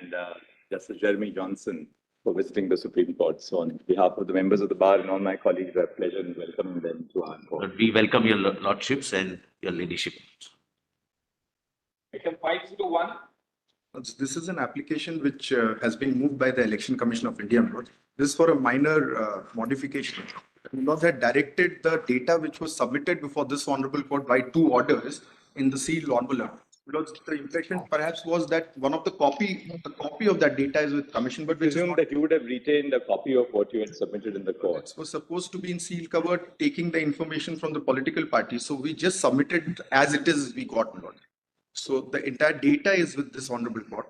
and Justice Jeremy Johnson for visiting the Supreme Court. So on behalf of the members of the bar and all my colleagues, I have pleasure in welcoming them to our court. We welcome your lordships and your leadership. Item 501. This is an application which has been moved by the Election Commission of India. This is for a minor modification. Lord had directed the data which was submitted before this honorable court by 2 orders in the sealed envelope. Because the impression perhaps was that one of the copy of that data is with commission, but we presume that you would have retained a copy of what you had submitted in the court. It was supposed to be in sealed cover, taking the information from the political party. So we just submitted as it is. We got Lord. So the entire data is with this honorable court.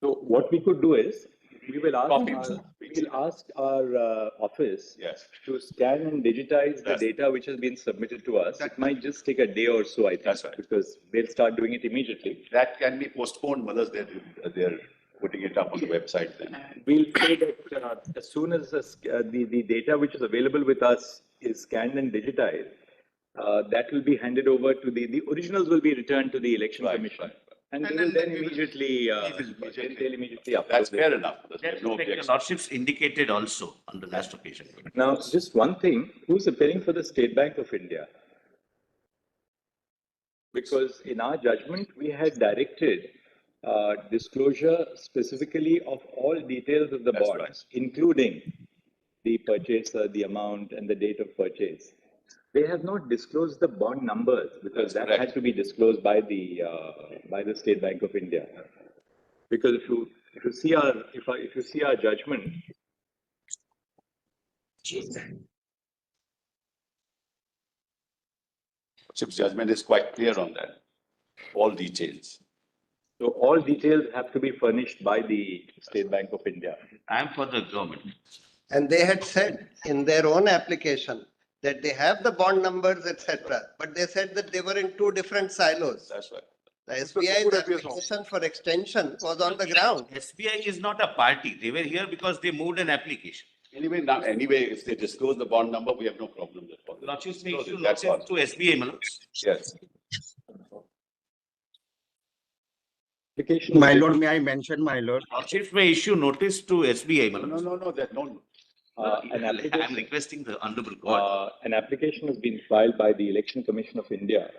So what we could do is we will ask our office to scan and digitize the data which has been submitted to us. That might just take a day or so, I think, because they'll start doing it immediately. That can be postponed whether they're putting it up on the website then. We'll say that as soon as the data which is available with us is scanned and digitized, that will be handed over to the originals will be returned to the Election Commission. And they will then immediately upload. That's fair enough. There's no objection. The lordships indicated also on the last occasion. Now, just one thing, who's appearing for the State Bank of India? Because in our judgment, we had directed disclosure specifically of all details of the bonds, including the purchaser, the amount, and the date of purchase. They have not disclosed the bond numbers because that had to be disclosed by the State Bank of India. Because if you see our judgment, Chip's judgment is quite clear on that. All details. So all details have to be furnished by the State Bank of India. I am for the government. And they had said in their own application that they have the bond numbers, etc. But they said that they were in 2 different silos. That's right. The SBI's application for extension was on the ground. SBI is not a party. They were here because they moved an application. Anyway, if they disclose the bond number, we have no problem with it. Lordships may issue notice to SBI, my lords. Yes. My lord, may I mention, my lord? Lordships may issue notice to SBI, my lords. No, that no. I'm requesting the honorable court. An application has been filed by the Election Commission of India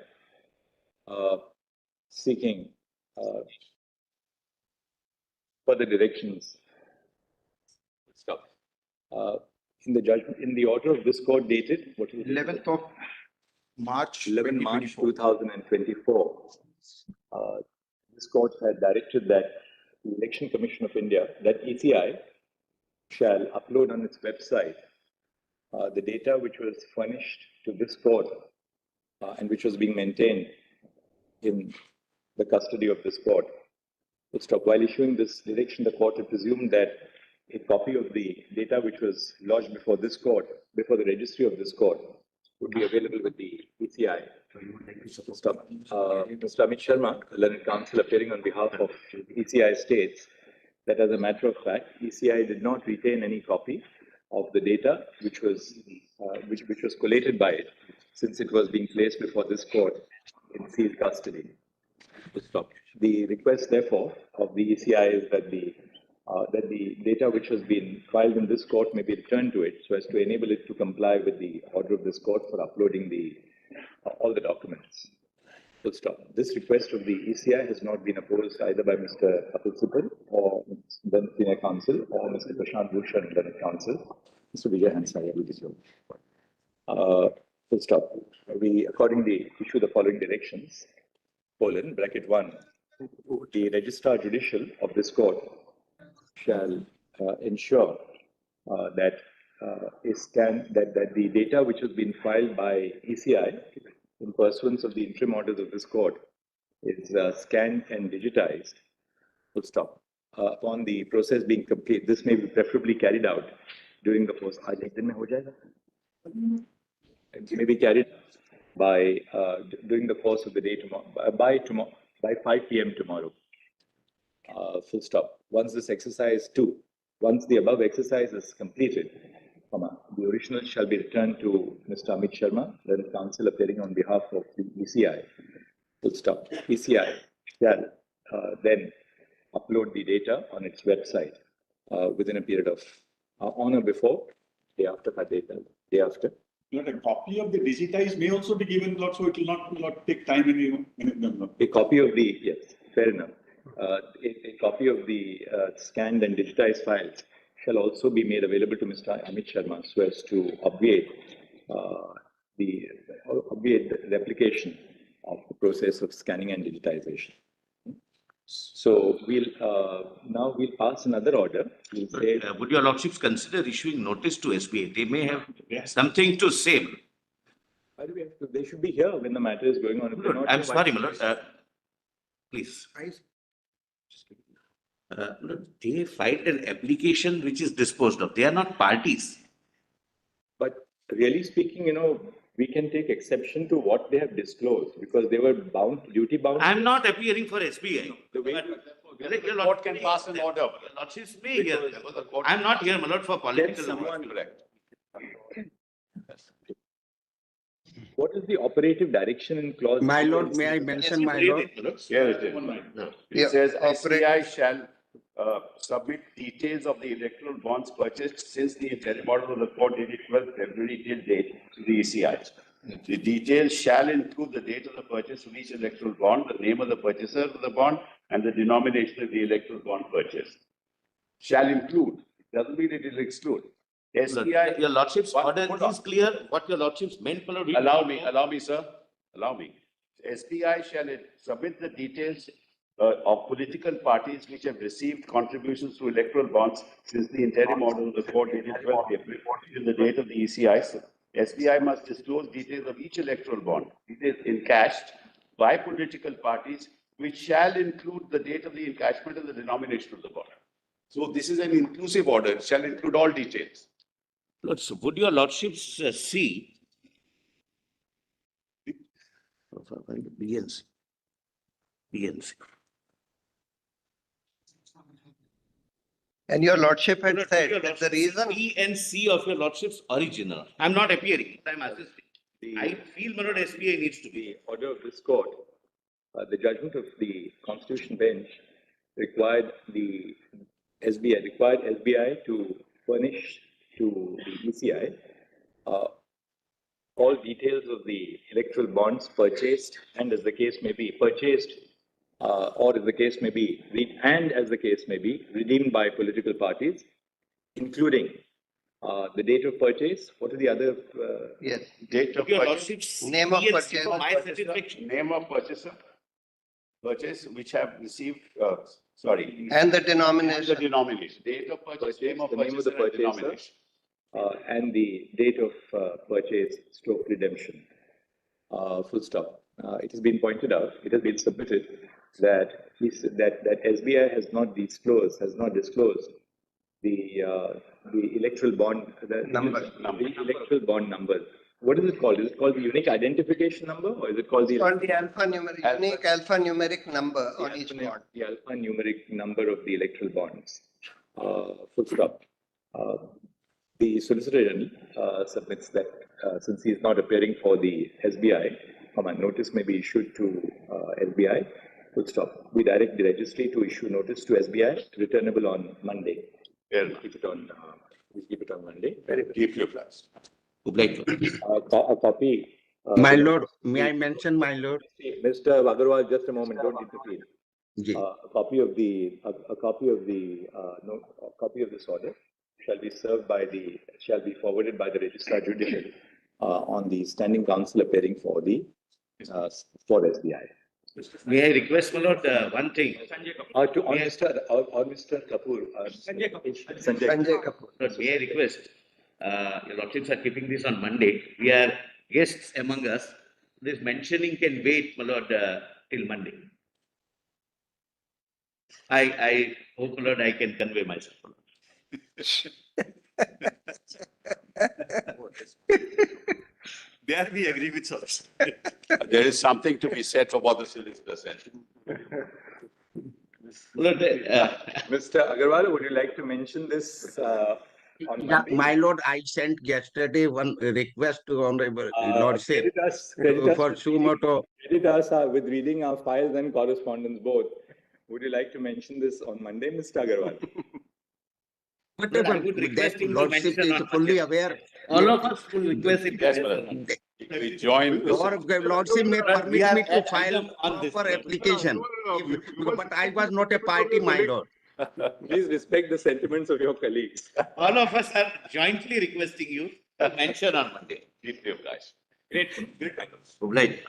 seeking further directions. In the judgment, in the order of this court dated, what is it? 11th of March. 11 March 2024. This court had directed that the Election Commission of India, that ECI, shall upload on its website the data which was furnished to this court and which was being maintained in the custody of this court. While issuing this direction, the court had presumed that a copy of the data which was lodged before this court, before the registry of this court, would be available with the ECI. Mr. Amit Sharma, learned counsel appearing on behalf of ECI states that as a matter of fact, ECI did not retain any copy of the data which was collated by it, since it was being placed before this court in sealed custody. The request, therefore, of the ECI is that the data which has been filed in this court may be returned to it, so as to enable it to comply with the order of this court for uploading all the documents. This request of the ECI has not been opposed either by Mr. Atul Sipal or then Senior Counsel or Mr. Prashant Bhushan, then Counsel. Mr. Vijay Hansaya will be We accordingly issue the following directions: (1) the Registrar Judicial of this court shall ensure that the data which has been filed by ECI in pursuance of the interim orders of this court is scanned and digitized. Upon the process being complete, this may be preferably carried out during the course. It may be carried by during the course of the day tomorrow, by 5 p.m. tomorrow. Once the above exercise is completed, the original shall be returned to Mr. Amit Sharma, then counsel appearing on behalf of the ECI. ECI shall then upload the data on its website within a period of on or before, day after, day after. But a copy of the digitized may also be given, Lord, so it will not take time in A copy of the, yes, fair enough. A copy of the scanned and digitized files shall also be made available to Mr. Amit Sharma so as to obviate the replication of the process of scanning and digitization. So now we'll pass another order. We'll say, Would your lordships consider issuing notice to SBI? They may have something to say. why do we have to, they should be here when the matter is going on. If they're not I'm here, why- sorry, my lord. Please. Look, they filed an application which is disposed of. They are not parties. But really speaking, we can take exception to what they have disclosed because they were duty bound. I'm not appearing for SBI. The way But your Court can pass an order. Your lordships may hear. I'm not here, my lord, for political. someone- Correct. What is the operative direction in clause? My lord, may I mention, my lord? Here it is. Yeah, It says operate- SBI shall submit details of the electoral bonds purchased since the interim order of the court dated 12th February till date to the ECI. The details shall include the date of the purchase of each electoral bond, the name of the purchaser of the bond, and the denomination of the electoral bond purchased. Shall include, doesn't mean it will exclude. SBI. Your lordship's One- order hold on. is clear. What your lordships meant, my lord. we- Allow me, sir. Allow me. SBI shall submit the details of political parties which have received contributions to electoral bonds since the interim order of the court dated 12th April till the date of the ECI. SBI must disclose details of each electoral bond, details encashed by political parties, which shall include the date of the encashment and the denomination of the bond. So this is an inclusive order. It shall include all details. Lord, so would your lordships see? BNC. BNC. And your lordship had Lord, said your that the lordships, reason, B and C of your lordship's original. I'm not appearing, I'm assisting. The- I feel, my lord, SBI needs to be. The order of this court, the judgment of the Constitution bench required SBI to furnish to the ECI all details of the electoral bonds purchased and as the case may be purchased or as the case may be redeemed by political parties, including the date of purchase. What are the other? yes, Date of Your purchase. lordships. Name of B and C purchase. for my satisfaction. Name of purchaser, purchase which have received, and the and the denomination. denomination, date of purchase, name of the name of the purchaser and purchaser. denomination. And the date of purchase stroke redemption. Full stop. It has been pointed out, it has been submitted that SBI has not disclosed the electoral bond Number. the electoral bond number. What is it called? Is it called the unique identification number or is it called the? It's called the unique alphanumeric number on each bond. The alphanumeric number of the electoral bonds. Full stop. The Solicitor General submits that since he is not appearing for the SBI, notice may be issued to SBI. Full stop. We direct the registry to issue notice to SBI, returnable on Monday. Fair enough. Keep it on Monday. Keep your plans. A copy. My lord, may I mention, my lord? Mr. Agarwal, just a moment. Don't interfere. Ji. A copy of this order shall be forwarded by the Registrar Judicial on the Standing Counsel appearing for SBI. May I request, my lord, one thing? On Mr. Kapoor. Sanjay Kapoor. Lord, may I request, your lordships are keeping this on Monday. We are guests among us. This mentioning can wait, my lord, till Monday. I hope, my lord, I can convey myself. My lord. There we agree with us. There is something to be said for what the solicitor said. Lord, Mr. Agarwal, would you like to mention this on Yeah, Monday? my lord, I sent yesterday one request to honorable lordship Credit us for sumo to. Credit us with reading our files and correspondence both. Would you like to mention this on Monday, Mr. Agarwal? But Lord, I would request that him to lordship mention is on fully Monday. aware. All of us will request him to Yes, mention madam. on Monday. We join. Your lordship may But we permit are me to at file item on this proper level. application. But I was not a party, my lord. Please respect the sentiments of your colleagues. All of us are jointly requesting you to mention on Monday. Keep your guys. Great. Great. Obliged.